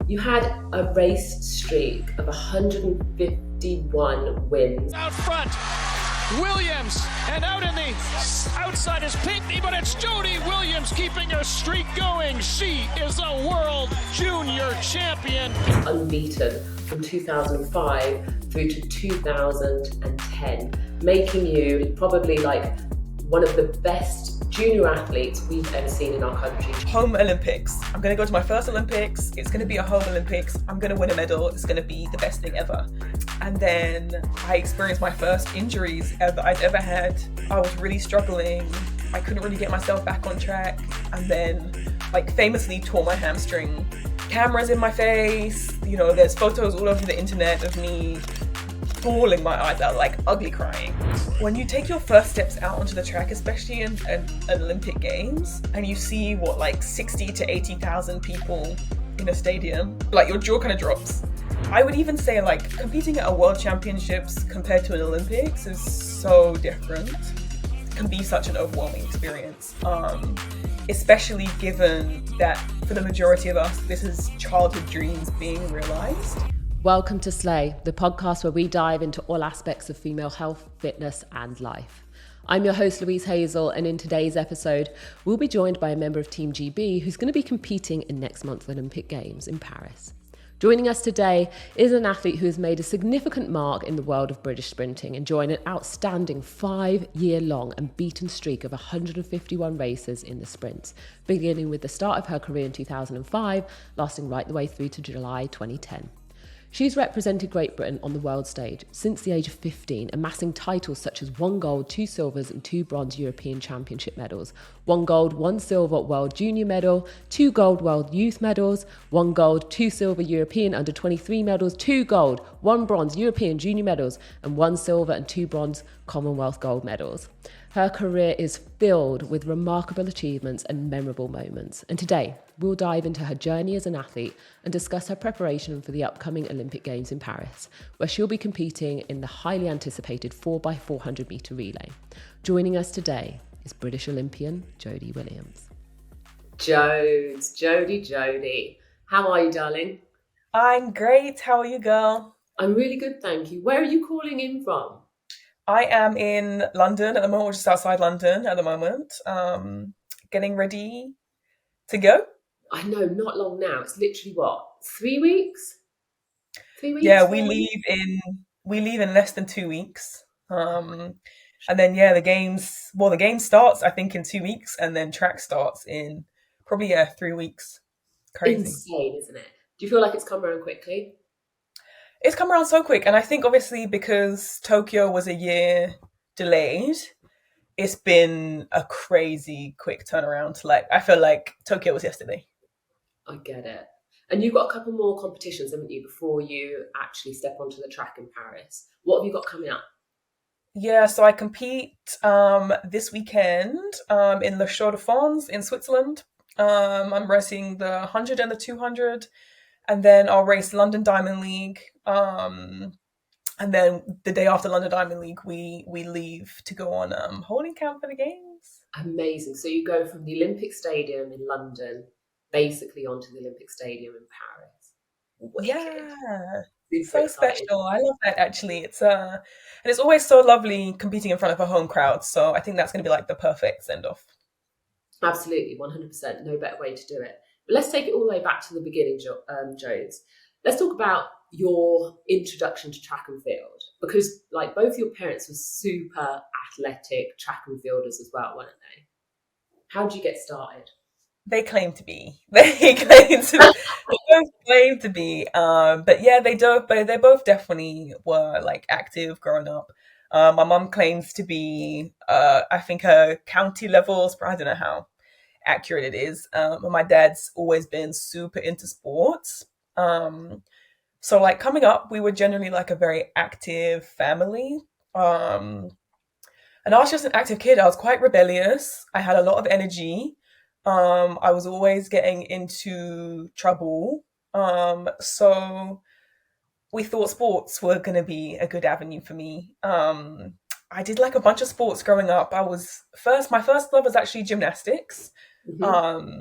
You had a race streak of 151 wins. Out front, Williams, and out in the outside is Pinckney, but it's Jodie Williams keeping her streak going. She is a world junior champion. Unbeaten from 2005 through to 2010, making you probably like one of the best junior athletes we've ever seen in our country. Home Olympics. I'm going to go to my first Olympics. It's going to be a home Olympics. I'm going to win a medal. It's going to be the best thing ever. And then I experienced my first injuries I'd ever had. I was really struggling. I couldn't really get myself back on track. And then, famously tore my hamstring. Cameras in my face. There's photos all over the internet of me bawling my eyes out, ugly crying. When you take your first steps out onto the track, especially in Olympic Games, and you see 60 to 80,000 people in a stadium, your jaw kind of drops. I would even say competing at a World Championships compared to an Olympics is so different. It can be such an overwhelming experience, especially given that for the majority of us, this is childhood dreams being realized. Welcome to Slay, the podcast where we dive into all aspects of female health, fitness and life. I'm your host Louise Hazel, and in today's episode, we'll be joined by a member of Team GB who's going to be competing in next month's Olympic Games in Paris. Joining us today is an athlete who has made a significant mark in the world of British sprinting, enjoying an outstanding 5-year-long unbeaten streak of 151 races in the sprints, beginning with the start of her career in 2005, lasting right the way through to July 2010. She's represented Great Britain on the world stage since the age of 15, amassing titles such as 1 gold, 2 silvers and 2 bronze European Championship medals, 1 gold, 1 silver World Junior medal, 2 gold World Youth medals, 1 gold, 2 silver European Under-23 medals, 2 gold, 1 bronze European Junior medals and 1 silver and 2 bronze Commonwealth gold medals. Her career is filled with remarkable achievements and memorable moments. And today, we'll dive into her journey as an athlete and discuss her preparation for the upcoming Olympic Games in Paris, where she'll be competing in the highly anticipated 4x400 metre relay. Joining us today is British Olympian Jodie Williams. Jodie. How are you, darling? I'm great. How are you, girl? I'm really good, thank you. Where are you calling in from? I am in London at the moment, just outside London at the moment, getting ready to go. I know, not long now. It's literally 3 weeks? 3 weeks? Yeah, we leave in less than 2 weeks. And then the games starts I think in 2 weeks, and then track starts in probably 3 weeks. Crazy. Insane, isn't it? Do you feel like it's come around quickly? It's come around so quick, and I think obviously because Tokyo was a year delayed, it's been a crazy quick turnaround. I feel like Tokyo was yesterday. I get it. And you've got a couple more competitions, haven't you, before you actually step onto the track in Paris? What have you got coming up? Yeah, so I compete this weekend in Le Chaux de Fonds in Switzerland. I'm racing the 100 and the 200. And then I'll race London Diamond League. And then the day after London Diamond League, we leave to go on holding camp for the Games. Amazing. So you go from the Olympic Stadium in London, basically onto the Olympic Stadium in Paris. Wicked. Yeah. It's so special. I love that, actually. And it's always so lovely competing in front of a home crowd. So I think that's going to be the perfect send-off. Absolutely, 100%. No better way to do it. But let's take it all the way back to the beginning, Jodes. Let's talk about your introduction to track and field, because both your parents were super athletic track and fielders as well, weren't they? How did you get started? They claim to be. They both claim to be. But yeah, they both definitely were active growing up. My mum claims to be, I think her county levels, but I don't know how accurate it is. But my dad's always been super into sports. So coming up, we were generally a very active family. And I was just an active kid. I was quite rebellious. I had a lot of energy. I was always getting into trouble. So we thought sports were going to be a good avenue for me. I did a bunch of sports growing up. My first love was actually gymnastics. Mm-hmm.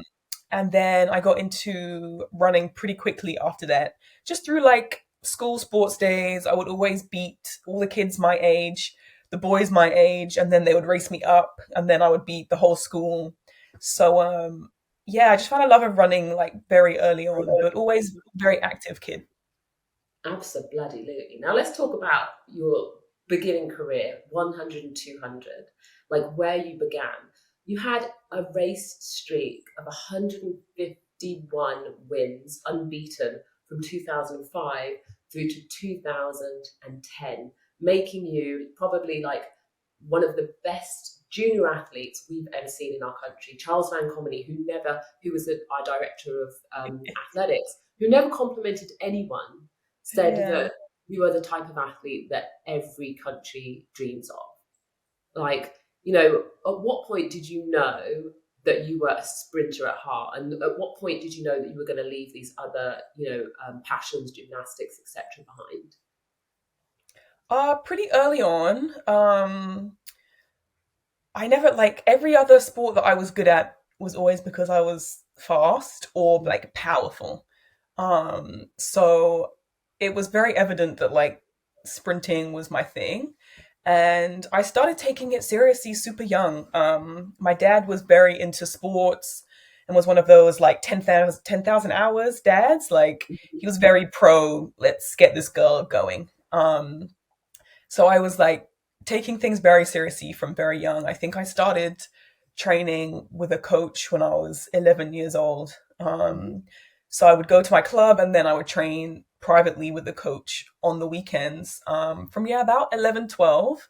And then I got into running pretty quickly after that, just through like school sports days. I would always beat all the kids my age, the boys my age, and then they would race me up, and then I would beat the whole school. So yeah, I just found a love of running like very early on, but always very active kid. Absolutely. Now let's talk about your beginning career, 100 and 200, like where you began. You had a race streak of 151 wins, unbeaten, from 2005 through to 2010, making you probably like one of the best junior athletes we've ever seen in our country. Charles Van Comedy, who was our director of athletics, who never complimented anyone, said Yeah. that you are the type of athlete that every country dreams of. Like, at what point did you know that you were a sprinter at heart? And at what point did you know that you were going to leave these other, passions, gymnastics, etc. behind? Pretty early on. I never like every other sport that I was good at was always because I was fast or like powerful. So it was very evident that like sprinting was my thing. And I started taking it seriously super young. My dad was very into sports and was one of those like 10,000 hours dads. Like he was very pro, let's get this girl going. So I was like taking things very seriously from very young. I think I started training with a coach when I was 11 years old. So I would go to my club and then I would train privately with the coach on the weekends from, yeah, about 11, 12.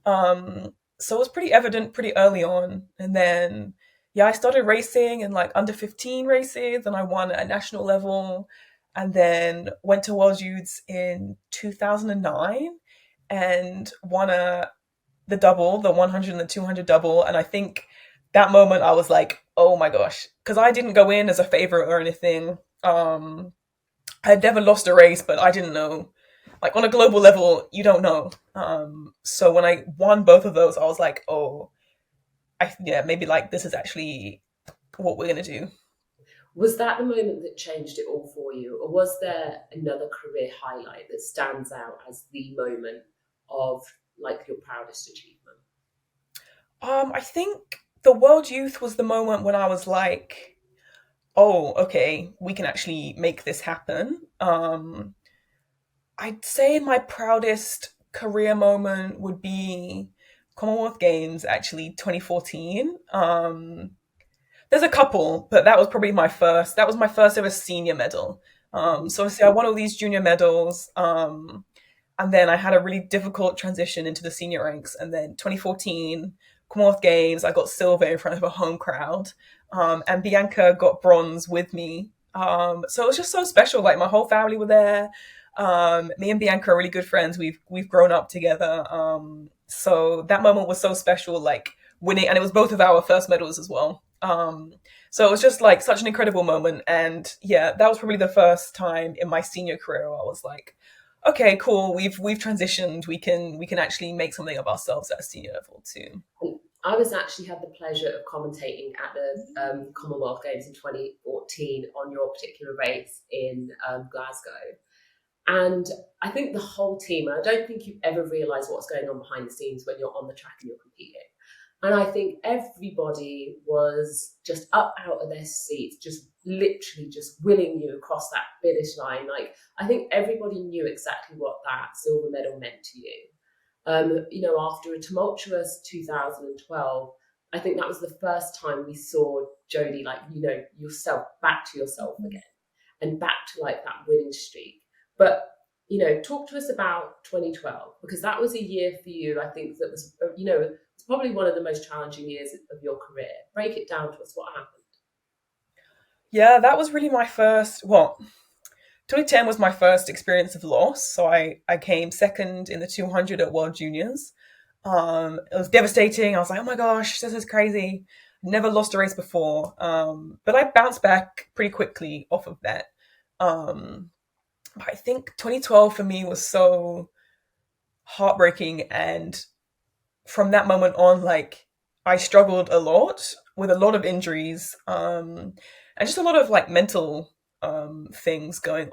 So it was pretty evident pretty early on. And then, yeah, I started racing in like under 15 races and I won at national level and then went to World Youths in 2009 and won the double, the 100 and the 200 double. And I think that moment I was like, oh my gosh, because I didn't go in as a favorite or anything. I had never lost a race, but I didn't know. Like on a global level, you don't know. So when I won both of those, I was like, oh, yeah, maybe like this is actually what we're gonna do. Was that the moment that changed it all for you? Or was there another career highlight that stands out as the moment of like your proudest achievement? I think the World Youth was the moment when I was like, oh, okay, we can actually make this happen. I'd say my proudest career moment would be Commonwealth Games, actually, 2014. There's a couple, but that was probably my first. That was my first ever senior medal. So obviously I won all these junior medals. And then I had a really difficult transition into the senior ranks. And then 2014, Commonwealth Games, I got silver in front of a home crowd. And Bianca got bronze with me. So it was just so special. Like my whole family were there. Me and Bianca are really good friends. We've grown up together. So that moment was so special, like winning, and it was both of our first medals as well. So it was just like such an incredible moment. And yeah, that was probably the first time in my senior career where I was like, okay, cool. We've transitioned. We can actually make something of ourselves at a senior level too. I was actually had the pleasure of commentating at the Commonwealth Games in 2014 on your particular race in Glasgow. And I think the whole team, and I don't think you ever realise what's going on behind the scenes when you're on the track and you're competing. And I think everybody was just up out of their seats, just literally just willing you across that finish line. Like, I think everybody knew exactly what that silver medal meant to you. After a tumultuous 2012, I think that was the first time we saw Jodie, like, yourself, back to yourself again and back to like that winning streak. But, talk to us about 2012, because that was a year for you, I think, that was, it's probably one of the most challenging years of your career. Break it down to us. What happened? Yeah, that was really my first, 2010 was my first experience of loss. So I came second in the 200 at World Juniors. It was devastating. I was like, oh my gosh, this is crazy. Never lost a race before. But I bounced back pretty quickly off of that. I think 2012 for me was so heartbreaking. And from that moment on, like I struggled a lot with a lot of injuries. and just a lot of like mental things going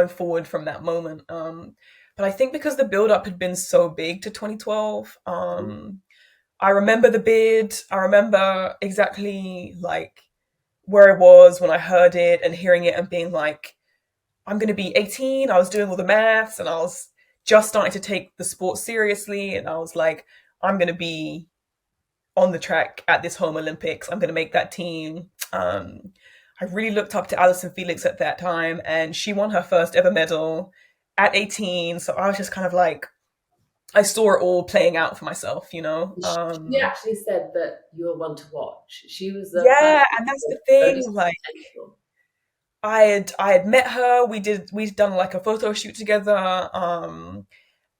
forward from that moment. But I think because the build up had been so big to 2012, I remember the bid. I remember exactly like where I was when I heard it and hearing it and being like, I'm going to be 18. I was doing all the maths and I was just starting to take the sport seriously. And I was like, I'm going to be on the track at this home Olympics. I'm going to make that team. I really looked up to Alison Felix at that time, and she won her first ever medal at 18. So I was just kind of like, I saw it all playing out for myself, you know? She actually said that you were one to watch. She was the Yeah, person and that's with the thing. only Like, potential. I had met her. We'd done like a photo shoot together.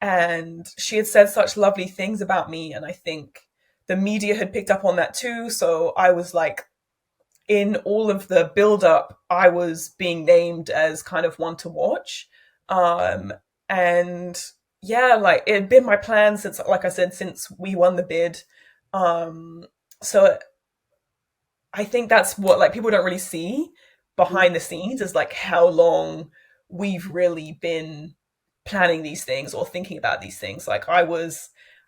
And she had said such lovely things about me, and I think the media had picked up on that too. So I was like, in all of the build up, I was being named as kind of one to watch. Um, and yeah, like it had been my plan since, like I said, since we won the bid. Um, so I think that's what like people don't really see behind the scenes is like how long we've really been planning these things or thinking about these things. Like I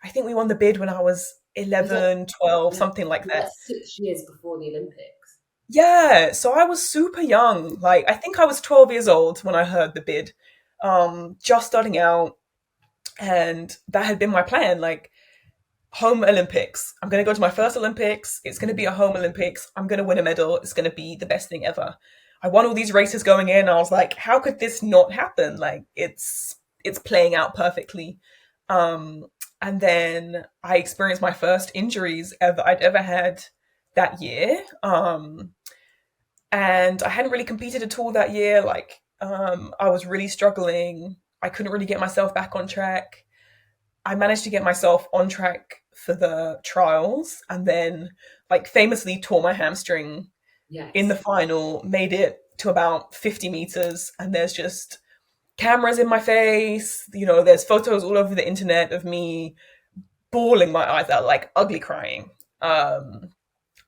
think we won the bid when I was It was like, 11, 12, yeah, something like it was that. like 6 years before the Olympics. Yeah, so I was super young. Like I think I was 12 years old when I heard the bid. Just starting out, and that had been my plan. Like home Olympics. I'm going to go to my first Olympics. It's going to be a home Olympics. I'm going to win a medal. It's going to be the best thing ever. I won all these races going in. I was like, how could this not happen? Like it's playing out perfectly. Um, and then I experienced my first injuries I'd ever had that year. And I hadn't really competed at all that year. Like I was really struggling. I couldn't really get myself back on track. I managed to get myself on track for the trials and then like famously tore my hamstring in the Yes. final, made it to about 50 meters, and there's just cameras in my face, there's photos all over the internet of me bawling my eyes out, like ugly crying. I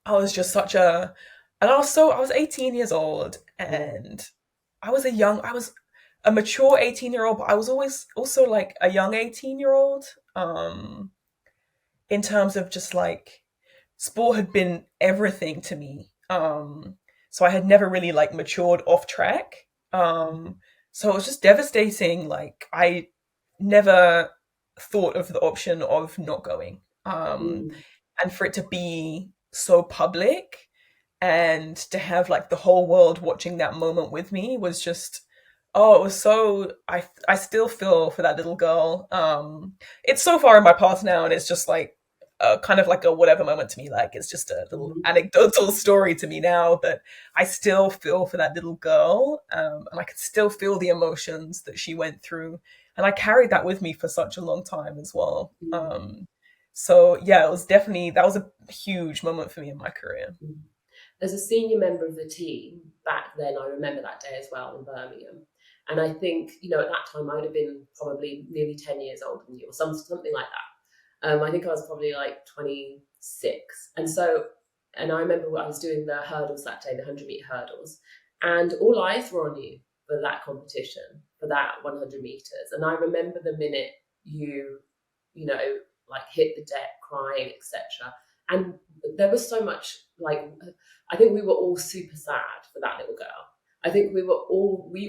was just such a and I was 18 years old, and I was a mature 18-year-old, but I was always also like a young 18-year-old. Um in terms of just like sport had been everything to me. So I had never really like matured off track. So it was just devastating. Like I never thought of the option of not going. Mm. And for it to be so public and to have like the whole world watching that moment with me was just it was so I still feel for that little girl. It's so far in my past now, and it's just like kind of like a whatever moment to me. Like it's just a little Mhm. anecdotal story to me now, but I still feel for that little girl, and I can still feel the emotions that she went through, and I carried that with me for such a long time as well. Mm. So yeah, it was definitely that was a huge moment for me in my career. Mm. As a senior member of the team back then, I remember that day as well in Birmingham. And I think, at that time I would have been probably nearly 10 years older than you or something like that. I think I was probably like 26. And I remember I was doing the hurdles that day, the 100-meter hurdles, and all eyes were on you for that competition, for that 100 meters. And I remember the minute you know, like hit the deck crying, etc. And there was so much like, I think we were all super sad for that little girl. I think we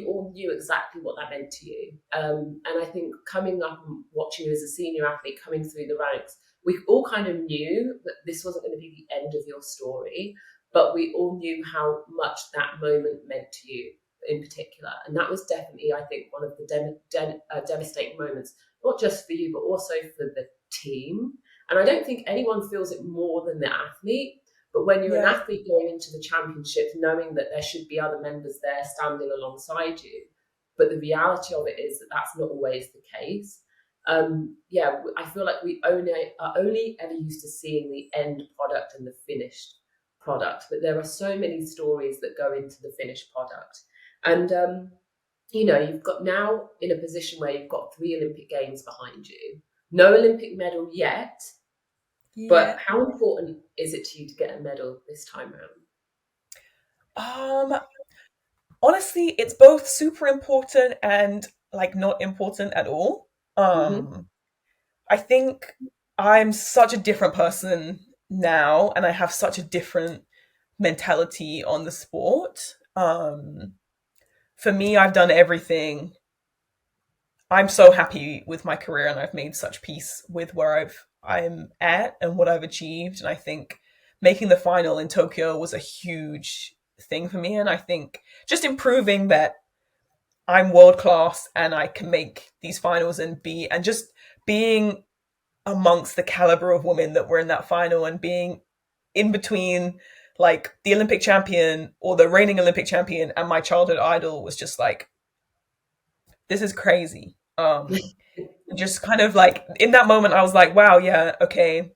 all knew exactly what that meant to you. And I think coming up and watching you as a senior athlete coming through the ranks, we all kind of knew that this wasn't going to be the end of your story, but we all knew how much that moment meant to you in particular. And that was definitely, I think, one of the devastating moments, not just for you, but also for the team. And I don't think anyone feels it more than the athlete. But when you're an Yeah, athlete going into the championships, knowing that there should be other members there standing alongside you, but the reality of it is that that's not always the case. I feel like we are only ever used to seeing the end product and the finished product, but there are so many stories that go into the finished product. And you've got now in a position where you've got 3 Olympic Games behind you, no Olympic medal yet, yeah. but how important is it to you to get a medal this time round? Um, Honestly, it's both super important and like not important at all. Hmm. I think I'm such a different person now, and I have such a different mentality on the sport. For me, I've done everything. I'm so happy with my career, and I've made such peace with where I'm at and what I've achieved. And I think making the final in Tokyo was a huge thing for me. And I think just improving that I'm world class and I can make these finals and just being amongst the caliber of women that were in that final and being in between like the Olympic champion or the reigning Olympic champion and my childhood idol was just like, this is crazy. Just kind of like in that moment, I was like, wow, yeah, okay,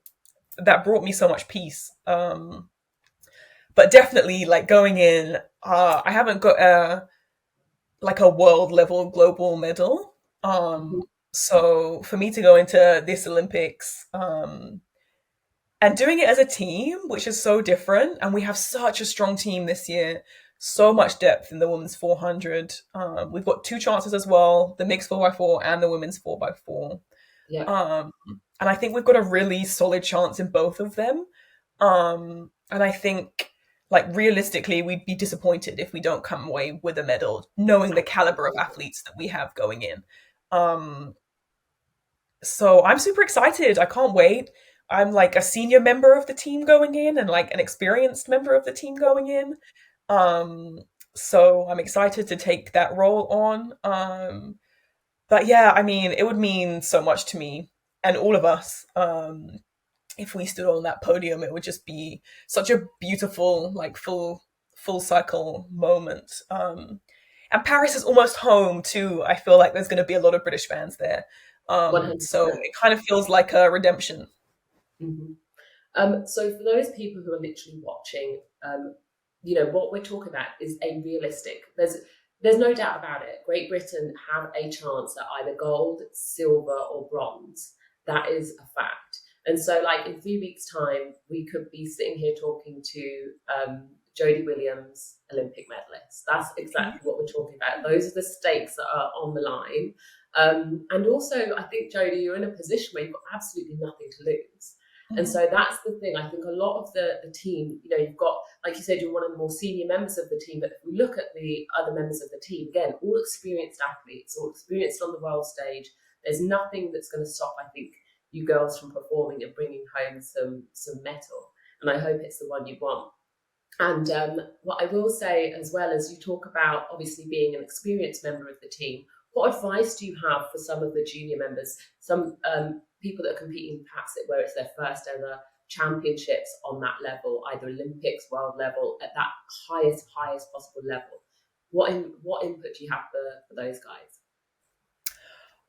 that brought me so much peace. But definitely, like going in, I haven't got a world level global medal. So for me to go into this Olympics, and doing it as a team, which is so different, and we have such a strong team this year, so much depth in the women's 400. We've got two chances as well, the mixed 4x4 and the women's 4x4. Yeah. Um, and I think we've got a really solid chance in both of them. And I think, like, realistically, we'd be disappointed if we don't come away with a medal, knowing the caliber of athletes that we have going in. Um, so I'm super excited. I can't wait. I'm like a senior member of the team going in and like an experienced member of the team going in. Um, so I'm excited to take that role on. But yeah, I mean, it would mean so much to me and all of us. If we stood on that podium, it would just be such a beautiful, like full cycle moment. And Paris is almost home too. I feel like there's going to be a lot of British fans there. So 100%. it kind of feels like a redemption. Hmm. So for those people who are literally watching, what we're talking about is a realistic. There's no doubt about it. Great Britain have a chance at either gold, silver, or bronze. That is a fact. And so, like in 3 weeks' time, we could be sitting here talking to Jodie Williams, Olympic medalist. That's exactly what we're talking about. Those are the stakes that are on the line. And also, I think, Jodie, you're in a position where you've got absolutely nothing to lose. And so that's the thing. I think a lot of the team, you've got, like you said, you're one of the more senior members of the team. But if we look at the other members of the team, again, all experienced athletes, all experienced on the world stage. There's nothing that's going to stop, I think, you girls from performing and bringing home some metal. And I hope it's the one you want. And what I will say as well is you talk about obviously being an experienced member of the team. What advice do you have for some of the junior members, some people that are competing perhaps where it's their first ever championships on that level, either Olympics, world level, at that highest possible level? What input do you have for those guys?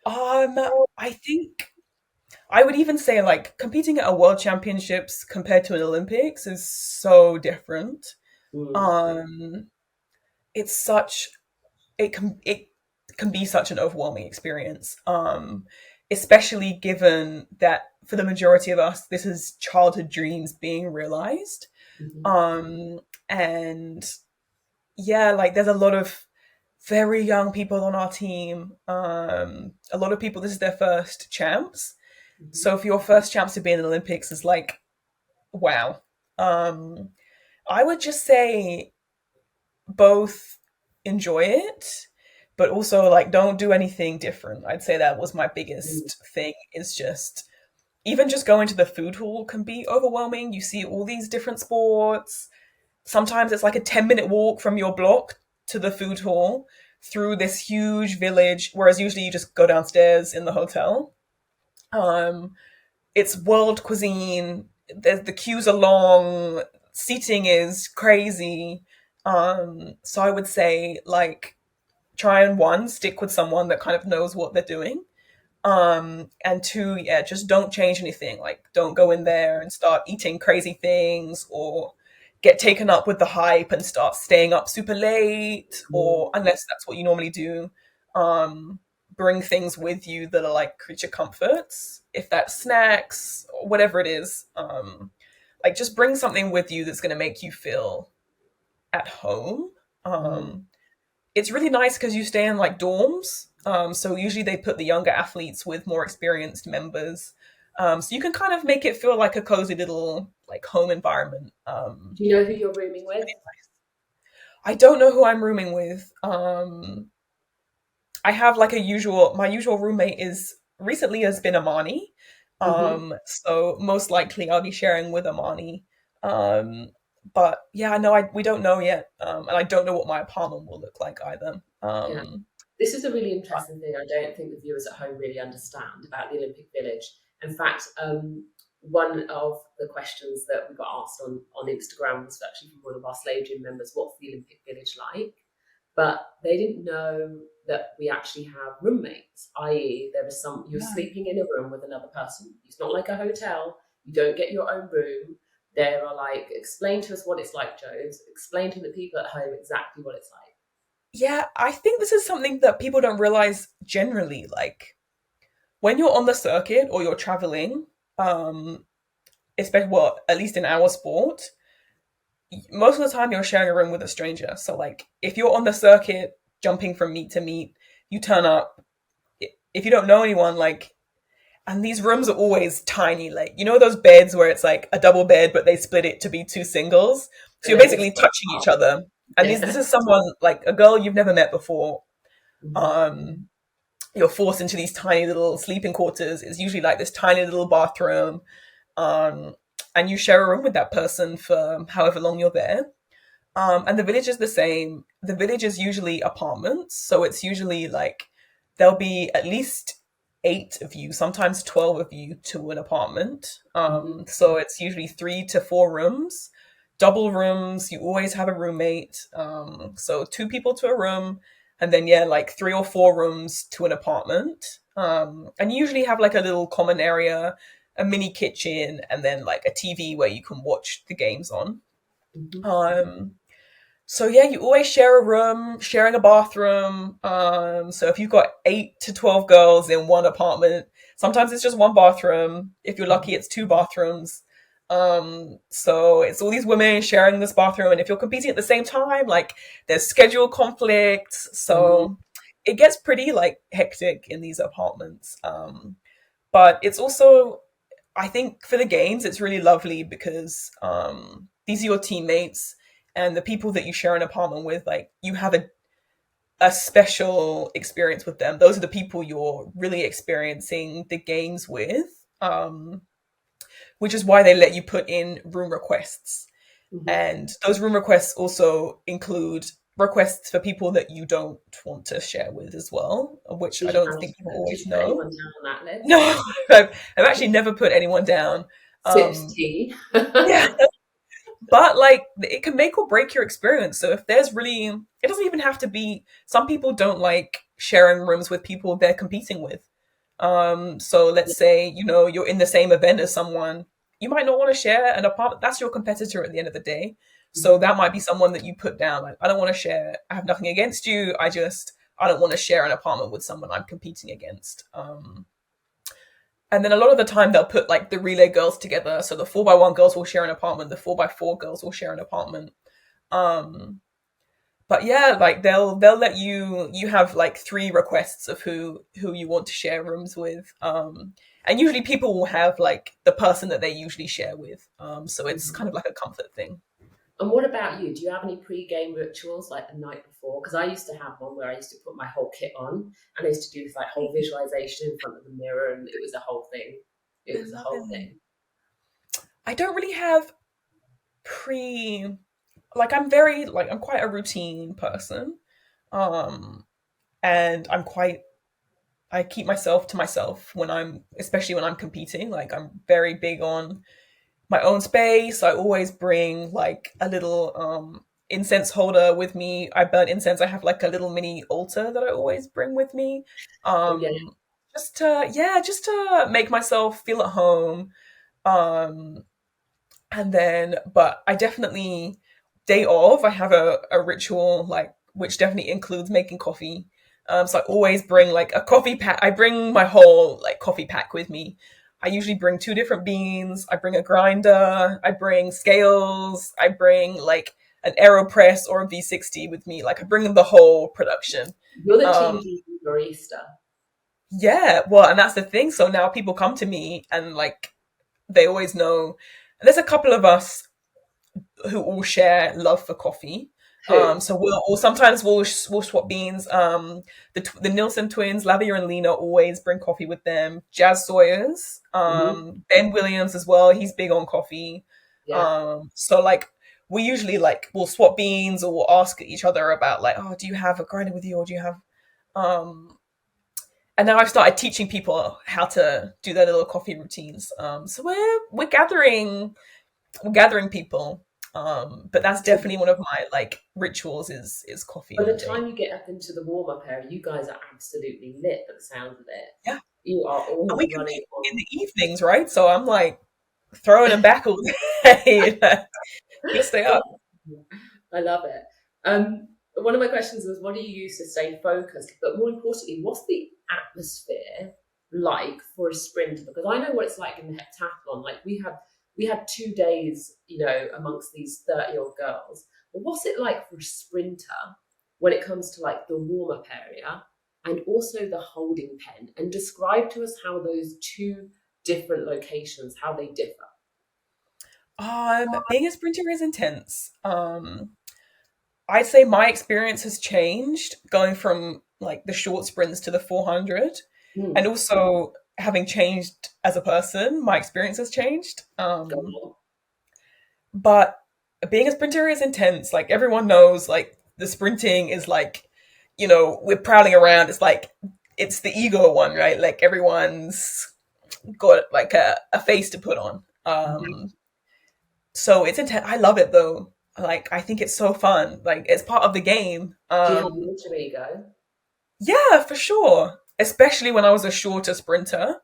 I think I would even say like competing at a world championships compared to an Olympics is so different. Mm. Um, it's such it can be such an overwhelming experience. Especially given that for the majority of us, this is childhood dreams being realized. Mm-hmm. And yeah, like there's a lot of very young people on our team. A lot of people, this is their first champs. Mm-hmm. So for your first champs to be in the Olympics is like, wow. Um, I would just say both enjoy it, but also like don't do anything different. I'd say that was my biggest thing is just even just going to the food hall can be overwhelming. You see all these different sports. Sometimes it's like a 10-minute walk from your block to the food hall through this huge village, whereas usually you just go downstairs in the hotel. Um, it's world cuisine. The queues are long. Seating is crazy. So I would say like try and one stick with someone that kind of knows what they're doing. And two, yeah, just don't change anything. Like don't go in there and start eating crazy things or get taken up with the hype and start staying up super late or unless that's what you normally do. Um, Bring things with you that are like creature comforts, if that's snacks or whatever it is. Like just bring something with you that's going to make you feel at home. It's really nice because you stay in like dorms. So usually they put the younger athletes with more experienced members. So you can kind of make it feel like a cozy little like home environment. Do you know who you're rooming with? I don't know who I'm rooming with. I have like my usual roommate is recently has been Amani. So most likely I'll be sharing with Amani. But yeah, no, we don't know yet. And I don't know what my apartment will look like either. Yeah. This is a really interesting thing I don't think the viewers at home really understand about the Olympic Village. In fact, one of the questions that we got asked on Instagram was actually from one of our slave gym members, what's the Olympic Village like? But they didn't know that we actually have roommates, i.e. you're sleeping in a room with another person. It's not like a hotel. You don't get your own room. They are like, explain to us what it's like, Jones. Explain to the people at home exactly what it's like. Yeah, I think this is something that people don't realize generally. Like when you're on the circuit or you're traveling, especially at least in our sport, most of the time you're sharing a room with a stranger. So like if you're on the circuit jumping from meet to meet, you turn up. If you don't know anyone, like, and these rooms are always tiny, like you know those beds where it's like a double bed but they split it to be two singles. So you're basically touching each other. And this is someone like a girl you've never met before. You're forced into these tiny little sleeping quarters. It's usually like this tiny little bathroom. And you share a room with that person for however long you're there. And the village is the same. The village is usually apartments. So it's usually like there'll be at least 8 of you, sometimes 12 of you to an apartment. So it's usually 3 to 4 rooms, double rooms. You always have a roommate. So 2 people to a room, and then like 3 or 4 rooms to an apartment. And you usually have like a little common area, a mini kitchen, and then like a TV where you can watch the games on. So yeah, you always share a room, sharing a bathroom. So if you've got 8 to 12 girls in one apartment, sometimes it's just one bathroom. If you're lucky, it's 2 bathrooms. So it's all these women sharing this bathroom, and if you're competing at the same time, like there's schedule conflicts. So it gets pretty like hectic in these apartments. But it's also, I think for the games, it's really lovely because these are your teammates and the people that you share an apartment with. Like you have a special experience with them. Those are the people you're really experiencing the games with, which is why they let you put in room requests. And those room requests also include requests for people that you don't want to share with as well, which I don't think people always know. Anyone down on that list? No, I've actually never put anyone down. Sips tea. Yeah. But like it can make or break your experience. So if there's it doesn't even have to be, some people don't like sharing rooms with people they're competing with. So let's say, you're in the same event as someone, you might not want to share an apartment. That's your competitor at the end of the day. So that might be someone that you put down. Like, I don't want to share. I have nothing against you. I don't want to share an apartment with someone I'm competing against. And then a lot of the time they'll put like the relay girls together. So the 4x1 girls will share an apartment. The 4x4 girls will share an apartment. But yeah, like they'll let you have like 3 requests of who you want to share rooms with. And usually people will have like the person that they usually share with. So it's kind of like a comfort thing. And what about you? Do you have any pre-game rituals like the night before? Because I used to have one where I used to put my whole kit on and I used to do this like whole visualization in front of the mirror, and it was a whole thing. I don't really have I'm quite a routine person. And I keep myself to myself especially when I'm competing. Like I'm very big on my own space. I always bring like a little incense holder with me. I burn incense. I have like a little mini altar that I always bring with me. Just to make myself feel at home. And then, but I definitely, day of, I have a ritual like which definitely includes making coffee. So I always bring like a coffee pack. I bring my whole like coffee pack with me. I usually bring 2 different beans. I bring a grinder. I bring scales. I bring like an AeroPress or a V60 with me. Like I bring them the whole production. You're the team barista. Yeah, well, and that's the thing. So now people come to me and like they always know. There's a couple of us who all share love for coffee. Who? So sometimes we'll swap beans. The Nilsson twins, Lavia and Lena, always bring coffee with them. Jazz Sawyers, Ben Williams as well. He's big on coffee. Yeah. So like we usually like we'll swap beans or we'll ask each other about like, oh, do you have a grinder with you or do you have and now I've started teaching people how to do their little coffee routines. So we're gathering people. But that's definitely one of my like rituals is coffee. By the time you get up into the warm up area, you guys are absolutely lit at the sound of it. Yeah. You are all and we running compete on. in the evenings, right? So I'm like throwing them back all day. You'll stay up. I love it. One of my questions was, what do you use to stay focused? But more importantly, what's the atmosphere like for a sprinter? Because I know what it's like in the heptathlon. Like we had 2 days, amongst these 30-year-old girls. But what's it like for a sprinter when it comes to like the warm-up area and also the holding pen? And describe to us how those two different locations, how they differ. Being a sprinter is intense. I'd say my experience has changed going from like the short sprints to the 400, and also having changed as a person, my experience has changed. But being a sprinter is intense. Like everyone knows, like the sprinting is like, we're prowling around. It's like it's the ego one, right? Like everyone's got like a face to put on. So it's intense. I love it though. Like I think it's so fun. Like it's part of the game. Do you have an alter ego? Yeah, for sure. Especially when I was a shorter sprinter.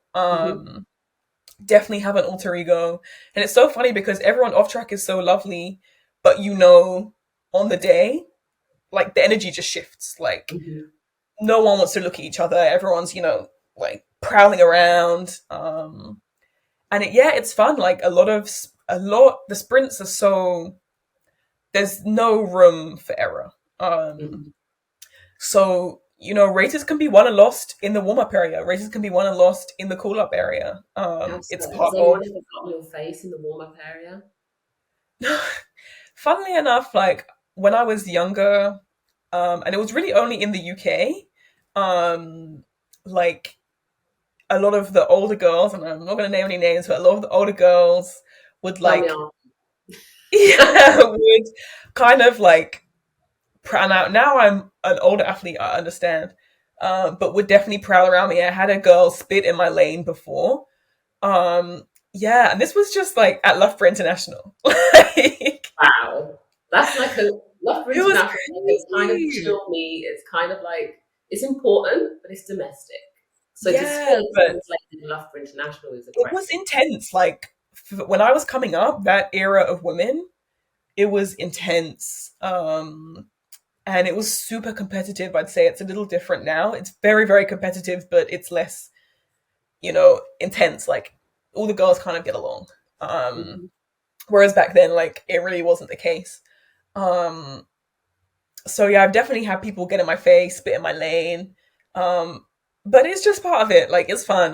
Definitely have an alter ego. And it's so funny because everyone off track is so lovely, but on the day, like the energy just shifts. Like no one wants to look at each other. Everyone's, like prowling around. And it's fun. Like the sprints are so, there's no room for error. So, races can be won and lost in the warm-up area. Races can be won and lost in the cool-up area. It's part of... Has anyone ever got in your face in the warm-up area? Funnily enough, like, when I was younger, and it was really only in the UK, like, a lot of the older girls, and I'm not going to name any names, but a lot of the older girls would, like... would kind of, like... Now I'm an older athlete, I understand, but would definitely prowl around me. I had a girl spit in my lane before. And this was just like at Loughborough International. Wow, that's like a Loughborough International. It's kind of chill me. It's kind of like it's important, but it's domestic. So to spit in Loughborough International is it was intense. Like when I was coming up, that era of women, it was intense. And it was super competitive. I'd say it's a little different now. It's very, very competitive, but it's less, intense. Like all the girls kind of get along. Whereas back then, like it really wasn't the case. So yeah, I've definitely had people get in my face, spit in my lane. But it's just part of it. Like it's fun.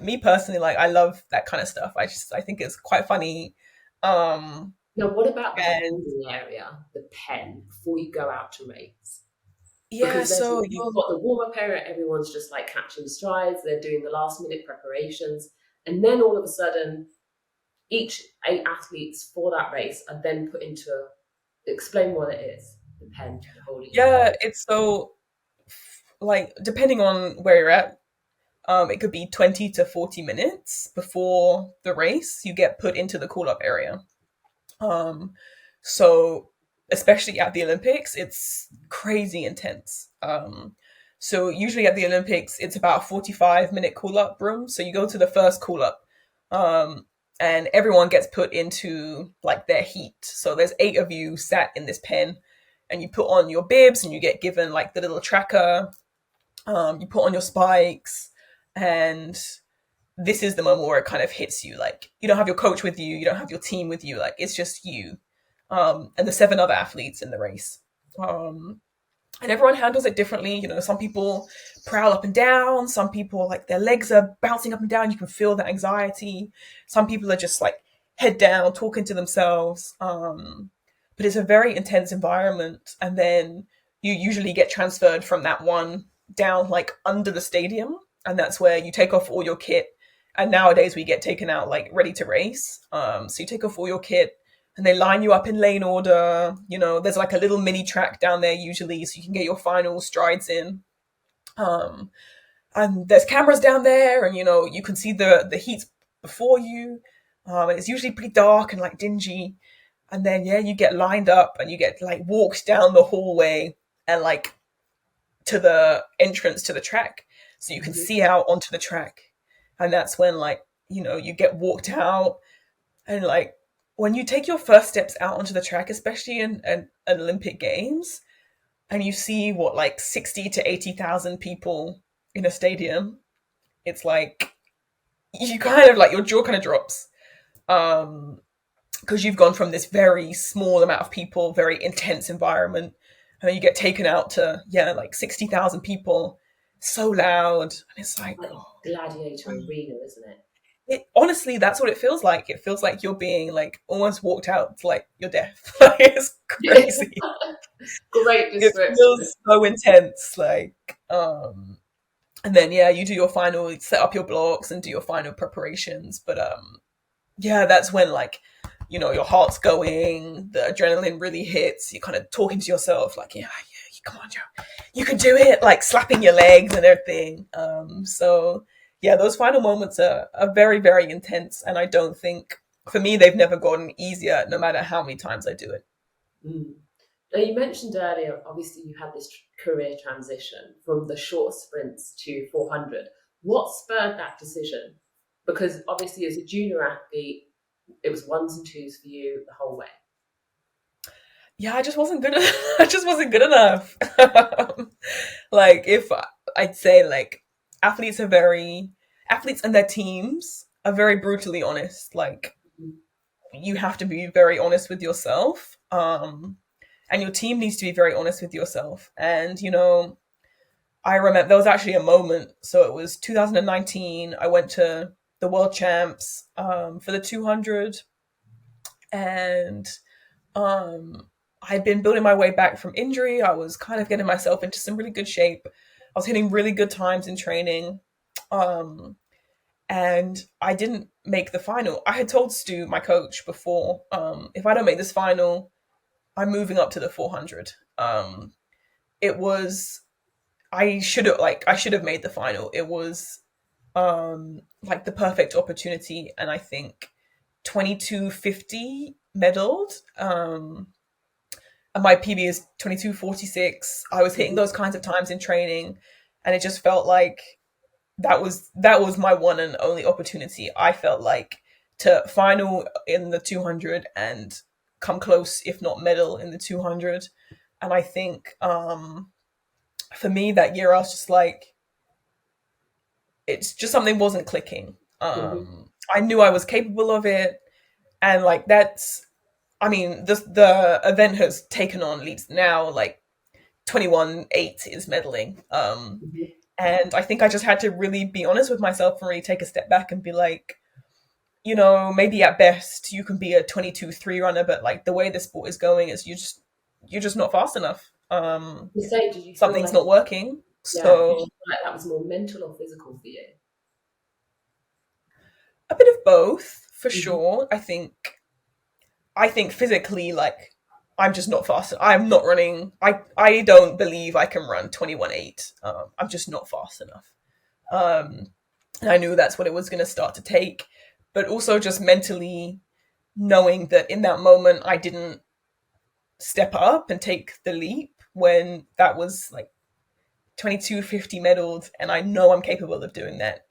Me personally, like I love that kind of stuff. I think it's quite funny. Now, what about the holding area, the pen, before you go out to race? Yeah, because you've got the warm-up area, everyone's just like catching strides, they're doing the last-minute preparations, and then all of a sudden, each 8 athletes for that race are then put into explain what it is, the pen, the holding area. It's so, like, depending on where you're at, it could be 20 to 40 minutes before the race, you get put into the cool-up area. So especially at the Olympics, it's crazy intense. So usually at the Olympics, it's about a 45-minute cool-up room. So you go to the first cool-up, and everyone gets put into like their heat. So there's 8 of you sat in this pen, and you put on your bibs, and you get given like the little tracker. You put on your spikes, and this is the moment where it kind of hits you. Like you don't have your coach with you, you don't have your team with you. Like it's just you. and the 7 other athletes in the race. And everyone handles it differently. You know, some people prowl up and down. Some people, like, their legs are bouncing up and down. You can feel the anxiety. Some people are just like head down, talking to themselves. But it's a very intense environment. And then you usually get transferred from that one down like under the stadium. And that's where you take off all your kit. And nowadays we get taken out like ready to race. So you take off all your kit, and they line you up in lane order. You know, there's like a little mini track down there usually, so you can get your final strides in. And there's cameras down there, and you know, you can see the heats before you. And it's usually pretty dark and like dingy. And then yeah, you get lined up and you get like walked down the hallway and like to the entrance to the track, so you can see out onto the track. And that's when, like, you know, you get walked out, and like when you take your first steps out onto the track, especially in an Olympic Games, and you see what, like 60 to 80,000 people in a stadium, it's like you kind of like your jaw kind of drops, because you've gone from this very small amount of people, very intense environment, and then you get taken out to like 60,000 people, so loud, and it's like gladiator arena, isn't it? Honestly, that's what it feels like. It feels like you're being like almost walked out to like your death. Like, it's crazy. Great description. It feels so intense. Like, and then yeah, you do your final, set up your blocks and do your final preparations. But yeah, that's when, like, you know, your heart's going, the adrenaline really hits. You're kind of talking to yourself like, yeah, come on, Joe, you can do it. Like slapping your legs and everything. So yeah, those final moments are very, very intense. And I don't think, for me, they've never gotten easier, no matter how many times I do it. Now, you mentioned earlier, obviously, you had this career transition from the short sprints to 400. What spurred that decision? Because obviously, as a junior athlete, it was ones and twos for you the whole way. Yeah, I just wasn't good I just wasn't good enough. Like, if I'd say, like, athletes and their teams are very brutally honest. Like, you have to be very honest with yourself. And your team needs to be very honest with yourself. And, you know, I remember there was actually a moment. So it was 2019. I went to the World Champs for the 200. And I'd been building my way back from injury. I was kind of getting myself into some really good shape. I was hitting really good times in training. And I didn't make the final. I had told Stu, my coach, before, if I don't make this final, I'm moving up to the 400. I should have made the final. It was like the perfect opportunity. And I think 22:50 medaled. And my PB is 22:46. I was hitting those kinds of times in training, and it just felt like that was my one and only opportunity. I felt like to final in the 200 and come close, if not medal, in the 200. And I think for me that year, I was just like, it's just something wasn't clicking. I knew I was capable of it, and like the event has taken on leaps now. Like 21.8 is medaling. And I think I just had to really be honest with myself and really take a step back and be like, you know, maybe at best you can be a 22.3 runner, but like the way the sport is going is you're just not fast enough. Something's not working. Yeah, so did you feel like that was more mental or physical for you? A bit of both, for sure. I think physically, like, I'm just not fast. I'm not running. I don't believe I can run 21.8. I'm just not fast enough. And I knew that's what it was going to start to take. But also just mentally knowing that in that moment, I didn't step up and take the leap when that was like 22:50 medaled. And I know I'm capable of doing that.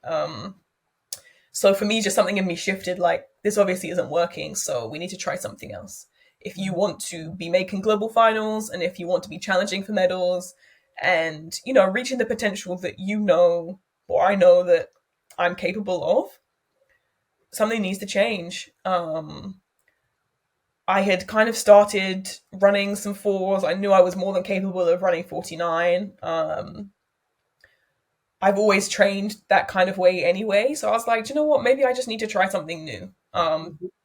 So for me, just something in me shifted, like, this obviously isn't working, so we need to try something else. If you want to be making global finals, and if you want to be challenging for medals, and, you know, reaching the potential that you know, or I know that I'm capable of, something needs to change. I had kind of started running some fours. I knew I was more than capable of running 49. I've always trained that kind of way anyway. So I was like, do you know what? Maybe I just need to try something new.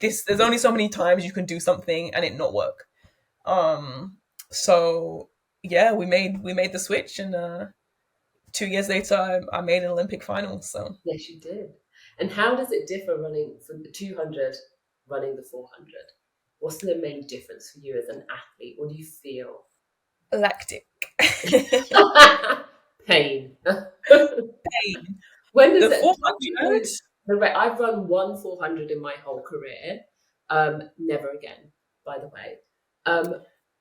There's only so many times you can do something and it not work. So yeah, we made the switch, and 2 years later, I made an Olympic final. So Yes, you did. And how does it differ running from the 200, running the 400? What's the main difference for you as an athlete? What do you feel? lactic. Pain. Pain. When does The it? 400. I've run one 400 in my whole career. Never again, by the way.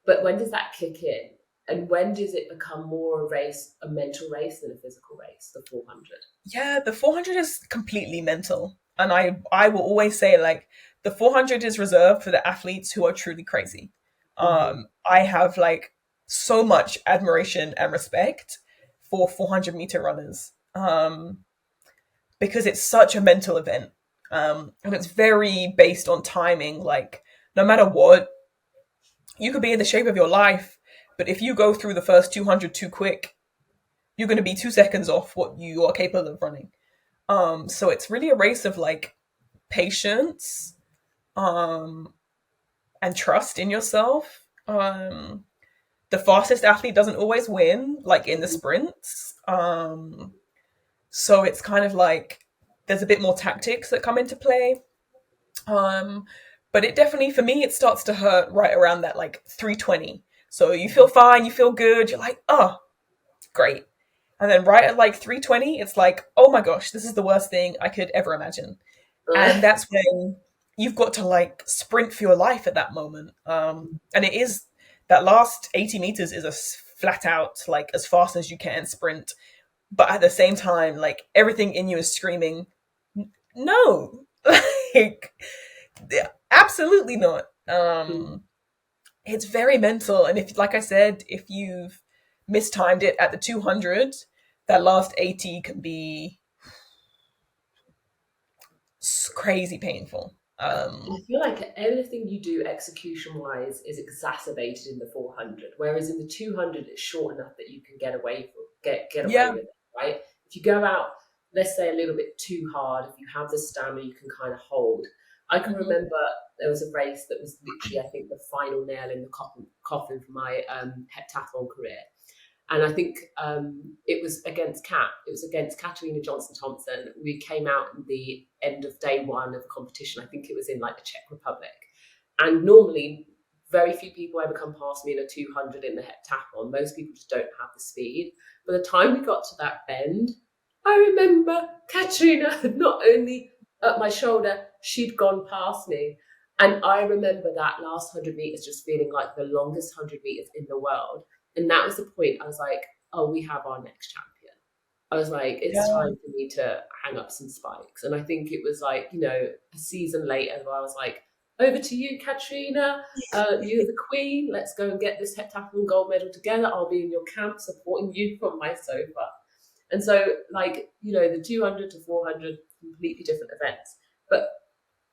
But when does that kick in? And when does it become more a mental race than a physical race, the 400? Yeah, the 400 is completely mental. And I will always say, like, the 400 is reserved for the athletes who are truly crazy. I have like so much admiration and respect for 400-meter runners, because it's such a mental event. And it's very based on timing. Like, no matter what, you could be in the shape of your life, but if you go through the first 200 too quick, you're going to be 2 seconds off what you are capable of running. So it's really a race of like patience, and trust in yourself. The fastest athlete doesn't always win, like in the sprints. So it's kind of like there's a bit more tactics that come into play. But it definitely, for me, it starts to hurt right around that like 320. So you feel fine, you feel good, you're like, oh, great. And then right at like 320, it's like, oh my gosh, this is the worst thing I could ever imagine. And that's when you've got to like sprint for your life at that moment. And it is that last 80 meters is a flat out, like as fast as you can sprint. But at the same time, like everything in you is screaming, no, like absolutely not. It's very mental. And if, like I said, if you've mistimed it at the 200, that last 80 can be crazy painful. I feel like everything you do execution-wise is exacerbated in the 400, whereas in the 200 it's short enough that you can get away Yeah. with it, right? If you go out, let's say a little bit too hard, if you have the stamina, you can kind of hold. I can remember there was a race that was literally, I think, the final nail in the coffin for my heptathlon career. And I think it was against Kat. It was against Katarina Johnson-Thompson. We came out in the end of day one of the competition. I think it was in like the Czech Republic. And normally, very few people ever come past me in a 200 in the heptathlon. Most people just don't have the speed. By the time we got to that bend, I remember Katarina had not only at my shoulder, she'd gone past me. And I remember that last 100 meters just feeling like the longest 100 meters in the world. And that was the point. I was like, oh, we have our next champion. I was like, it's time for me to hang up some spikes. And I think it was like, a season later where I was like, over to you, Katrina. You're the queen. Let's go and get this heptathlon gold medal together. I'll be in your camp supporting you from my sofa. And so, like, the 200 to 400, completely different events. But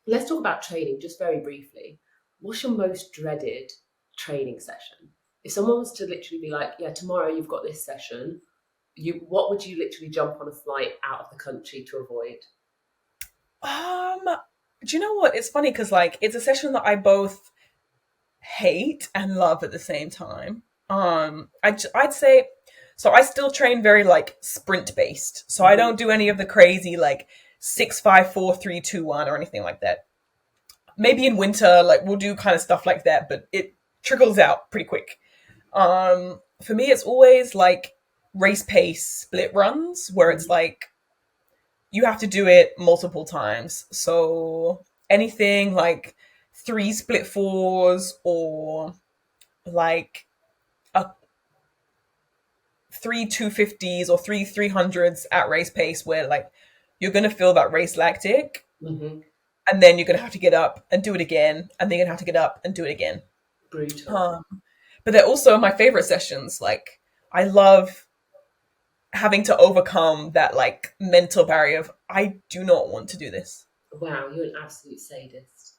let's talk about training just very briefly. What's your most dreaded training session? If someone was to literally be like, yeah, tomorrow you've got this session, what would you literally jump on a flight out of the country to avoid? Do you know what? It's funny because like it's a session that I both hate and love at the same time. I'd say, so I still train very like sprint based. So I don't do any of the crazy like 6, 5, 4, 3, 2, 1 or anything like that. Maybe in winter, like we'll do kind of stuff like that, but it trickles out pretty quick. For me, it's always like race pace split runs where it's like you have to do it multiple times. So anything like 3 split 4s or like a 3 250s or 3 300s at race pace where like you're going to feel that race lactic. And then you're going to have to get up and do it again. And then you're going to have to get up and do it again. Brutal. But they're also my favorite sessions. Like, I love having to overcome that, like, mental barrier of, I do not want to do this. Wow, you're an absolute sadist.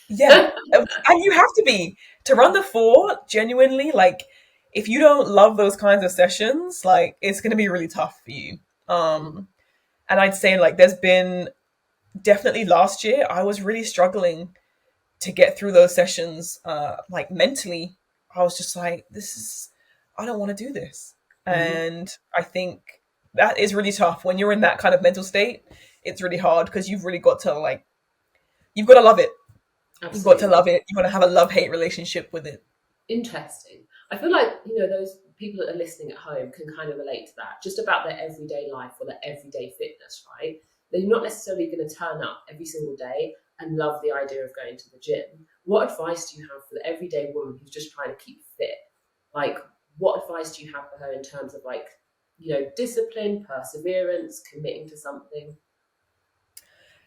Yeah, and you have to be to run the 4 genuinely. Like, if you don't love those kinds of sessions, like it's going to be really tough for you. Um, and I'd say like there's been definitely last year I was really struggling to get through those sessions. Like mentally, I was just like, this is I don't want to do this, Mhm. and I think that is really tough when you're in that kind of mental state. It's really hard because you've really got to like you've got to love it. You've got to Absolutely. love it. You've got to have a love-hate relationship with it. Interesting. I feel like, those people that are listening at home can kind of relate to that, just about their everyday life or their everyday fitness, right? They're not necessarily going to turn up every single day and love the idea of going to the gym. What advice do you have for the everyday woman who's just trying to keep fit? Like, what advice do you have for her in terms of like, discipline, perseverance, committing to something?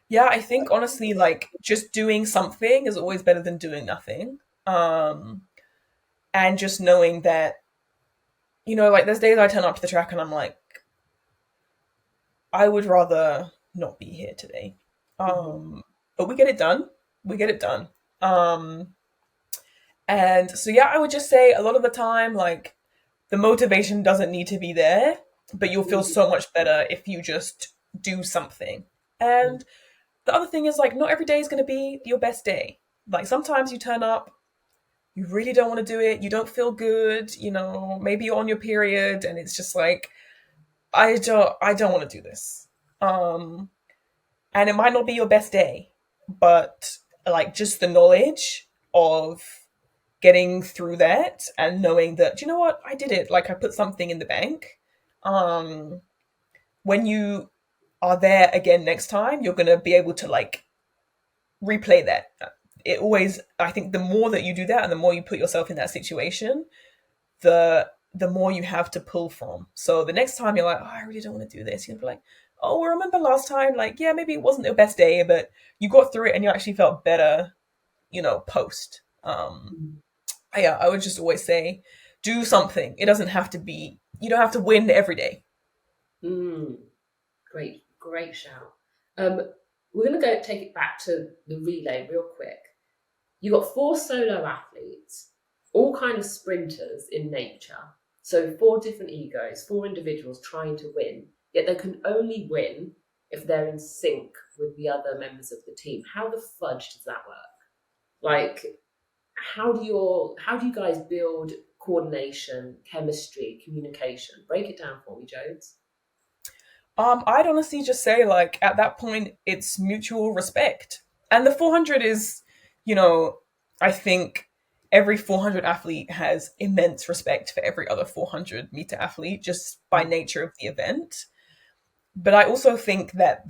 Yeah, I think honestly, like just doing something is always better than doing nothing. Um, and just knowing that, like there's days I turn up to the track and I'm like, I would rather not be here today. Mm-hmm. But we get it done. We get it done. Um, and so yeah, I would just say a lot of the time, like the motivation doesn't need to be there, but you'll feel so much better if you just do something. And the other thing is like not every day is going to be your best day. Like sometimes you turn up, you really don't want to do it, you don't feel good, maybe you're on your period and it's just like I don't want to do this. Um and it might not be your best day, but like just the knowledge of getting through that and knowing that, you know what, I did it, like I put something in the bank. Um when you are there again next time, you're going to be able to like replay that. It always, I think the more that you do that and the more you put yourself in that situation, the more you have to pull from. So the next time you're like, oh, I really don't want to do this, you'll be like, oh, well, remember last time, like, yeah, maybe it wasn't the best day, but you got through it and you actually felt better, post. Yeah, I would just always say, do something. It doesn't have to be, you don't have to win every day. Mm. Great, great shout. Um, we're going to go take it back to the relay real quick. You got four solo athletes, all kind of sprinters in nature. So four different egos, four individuals trying to win, yet they can only win if they're in sync with the other members of the team. How the fudge does that work? Like, how do you guys build coordination, chemistry, communication? Break it down for me, Jodes. I'd honestly just say, like, at that point, it's mutual respect. And the 400 is, you know, I think every 400 athlete has immense respect for every other 400-meter athlete just by nature of the event. But I also think and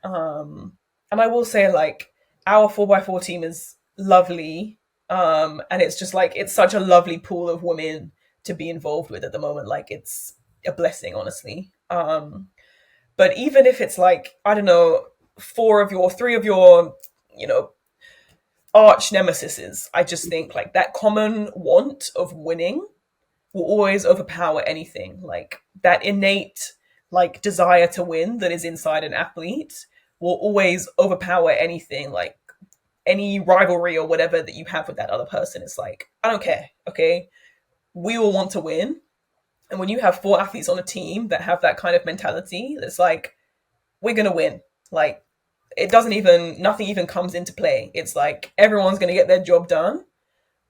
I will say, like, our 4x4 team is lovely. And it's just like, it's such a lovely pool of women to be involved with at the moment. Like, it's a blessing, honestly. But even if it's like, I don't know, three of your, you know, arch nemesises, I just think like that common want of winning will always overpower anything. Like that innate like desire to win that is inside an athlete will always overpower anything, like any rivalry or whatever that you have with that other person. It's like, I don't care, okay? We all want to win. And when you have four athletes on a team that have that kind of mentality, it's like, we're gonna win. Like nothing even comes into play. It's like everyone's gonna get their job done.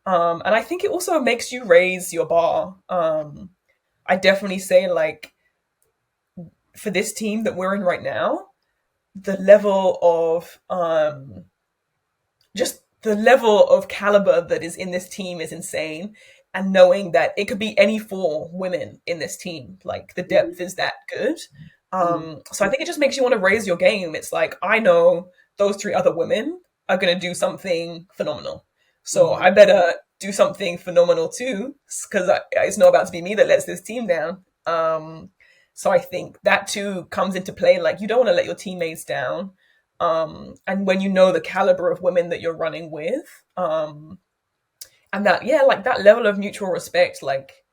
And I think it also makes you raise your bar. I definitely say like for this team that we're in right now, the level of just the level of caliber that is in this team is insane. And knowing that it could be any four women in this team, like the depth is that good. So I think it just makes you want to raise your game. It's like, I know those three other women are going to do something phenomenal. So I better do something phenomenal too, because it's not about to be me that lets this team down. So I think that too comes into play. Like, you don't want to let your teammates down. And when you know the caliber of women that you're running with, and that, yeah, like that level of mutual respect, like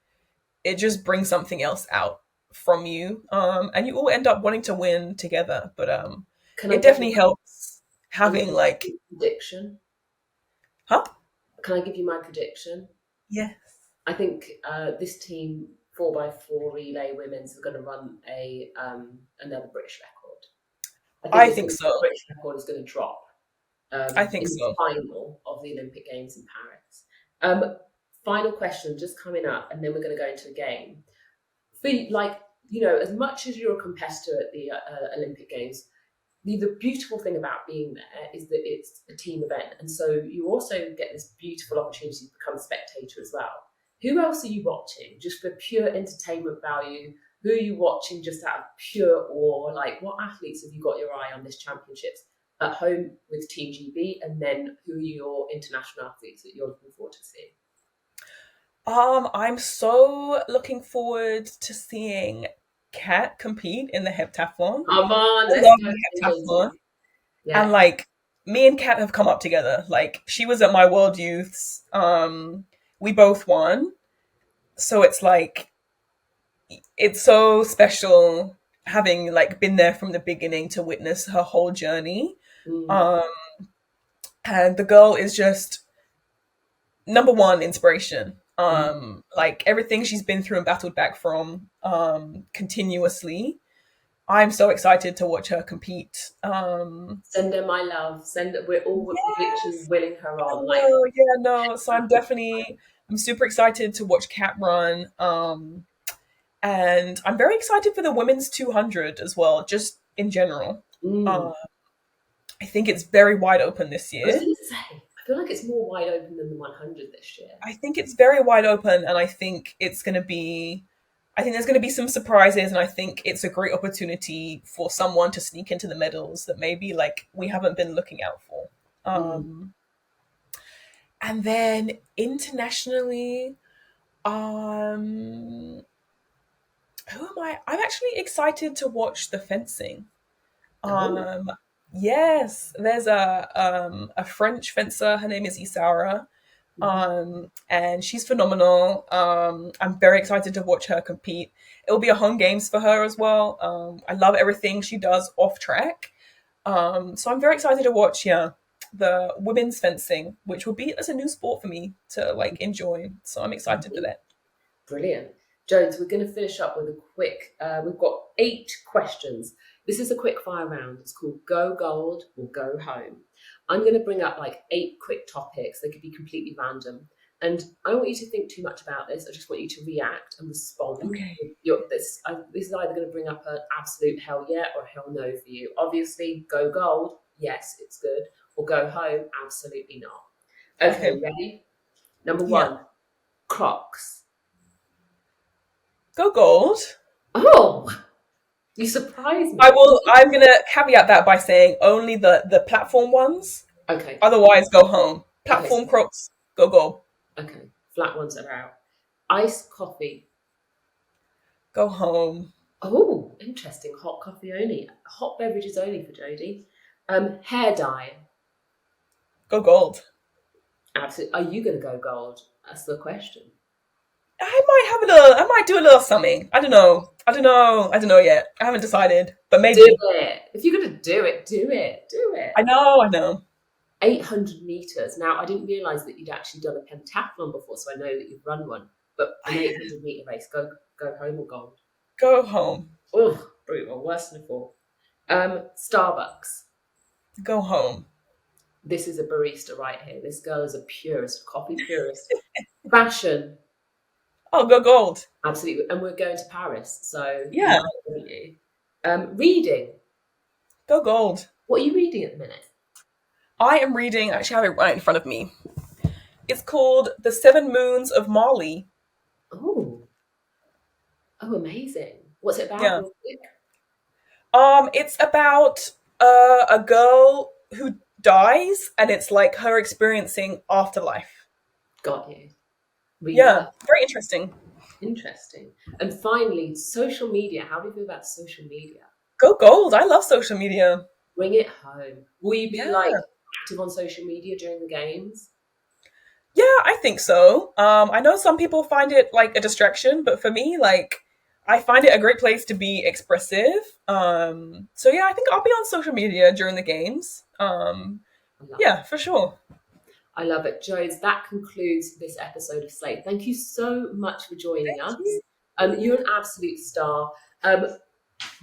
it just brings something else out from you. And you all end up wanting to win together. But Can I it give definitely you helps an having like, prediction? Huh? Can I give you my prediction? Yes. I think this team, 4x4 relay women's, are going to run another British record. I think The so. British record is going to drop I think in the so. final of the Olympic Games in Paris. Final question just coming up, and then we're going to go into a game. As much as you're a competitor at the Olympic Games, the beautiful thing about being there is that it's a team event. And so you also get this beautiful opportunity to become a spectator as well. Who else are you watching? Just for pure entertainment value? Who are you watching just out of pure awe? Like, what athletes have you got your eye on this championships at home with Team GB? And then who are your international athletes that you're looking forward to seeing? I'm so looking forward to seeing Kat compete in the heptathlon. Come on, I let's love go. the heptathlon. Yeah. And like me and Kat have come up together. Like she was at my World Youths. We both won. So it's like it's so special having like been there from the beginning to witness her whole journey. Um and the girl is just number one inspiration. Like everything she's been through and battled back from continuously. I'm so excited to watch her compete. Send her my love. We're all literally willing her on. So I'm super excited to watch Kat run. And I'm very excited for the women's 200 as well, just in general. I think it's very wide open this year. I was going to say, I feel like it's more wide open than the 100 this year. I think it's very wide open, and I think there's going to be some surprises, and I think it's a great opportunity for someone to sneak into the medals that maybe like we haven't been looking out for. And then internationally, who am I? I'm actually excited to watch the fencing. Yes, there's a French fencer. Her name is Isaura. And she's phenomenal. I'm very excited to watch her compete. It'll be a home games for her as well. I love everything she does off track. So I'm very excited to watch, the women's fencing, which will be as a new sport for me to like enjoy. So I'm excited for that. Brilliant. Jones, we're going to finish up with a quick, we've got 8 questions. This is a quick fire round. It's called Go Gold or Go Home. I'm going to bring up like 8 quick topics. They could be completely random. And I don't want you to think too much about this. I just want you to react and respond. Okay. This is either going to bring up an absolute hell yeah or hell no for you. Obviously, go gold, yes, it's good. Or go home, absolutely not. Okay. Ready? Number 1, Crocs. Go gold. Oh, you surprised me. I'm going to caveat that by saying only the platform ones. Okay. Otherwise, go home. Platform Crocs, go gold. Okay. Flat ones are out. Iced coffee. Go home. Oh, interesting. Hot coffee only. Hot beverages only for Jodie. Hair dye. Go gold. Absolutely. Are you going to go gold? That's the question. I might do a little something. I don't know yet. I haven't decided, but maybe. Do it. If you're going to do it, do it. Do it. I know. 800 meters. Now, I didn't realize that you'd actually done a pentathlon before, so I know that you've run one. But an 800 meter race, go home or gold? Go home. Oh, brutal. Worse than before. Starbucks. Go home. This is a barista right here. This girl is a purist, coffee purist. Fashion. Oh, go gold. Absolutely. And we're going to Paris, so yeah. Reading. Go gold. What are you reading at the minute? I am reading, I actually have it right in front of me. It's called The 7 Moons of Mali. Oh, amazing. What's it about? Yeah. It's about a girl who dies, and it's like her experiencing afterlife. Got you. Very interesting. Interesting. And finally, social media. How do you feel about social media? Go gold. I love social media. Bring it home. Will you be active on social media during the games? Yeah, I think so. I know some people find it like a distraction, but for me, like, I find it a great place to be expressive. So yeah, I think I'll be on social media during the games. Yeah, for sure. I love it. Joes, that concludes this episode of Slate. Thank you so much for joining us. You're an absolute star.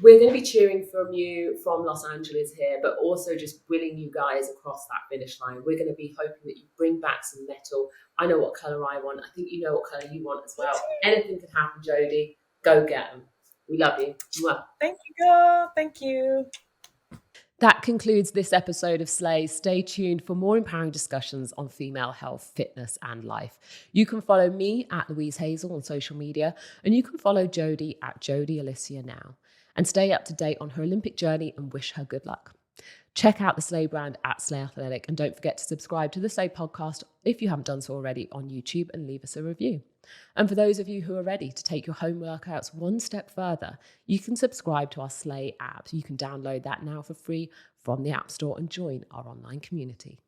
We're going to be cheering from you from Los Angeles here, but also just willing you guys across that finish line. We're going to be hoping that you bring back some metal. I know what colour I want. I think you know what colour you want as well. Anything can happen, Jodie. Go get them. We love you. Mwah. Thank you, girl. Thank you. That concludes this episode of Slay. Stay tuned for more empowering discussions on female health, fitness, and life. You can follow me at Louise Hazel on social media, and you can follow Jodie at Jodie Alicia now, and stay up to date on her Olympic journey and wish her good luck. Check out the Slay brand at Slay Athletic, and don't forget to subscribe to the Slay podcast if you haven't done so already on YouTube, and leave us a review. And for those of you who are ready to take your home workouts one step further, you can subscribe to our Slay app. You can download that now for free from the App Store and join our online community.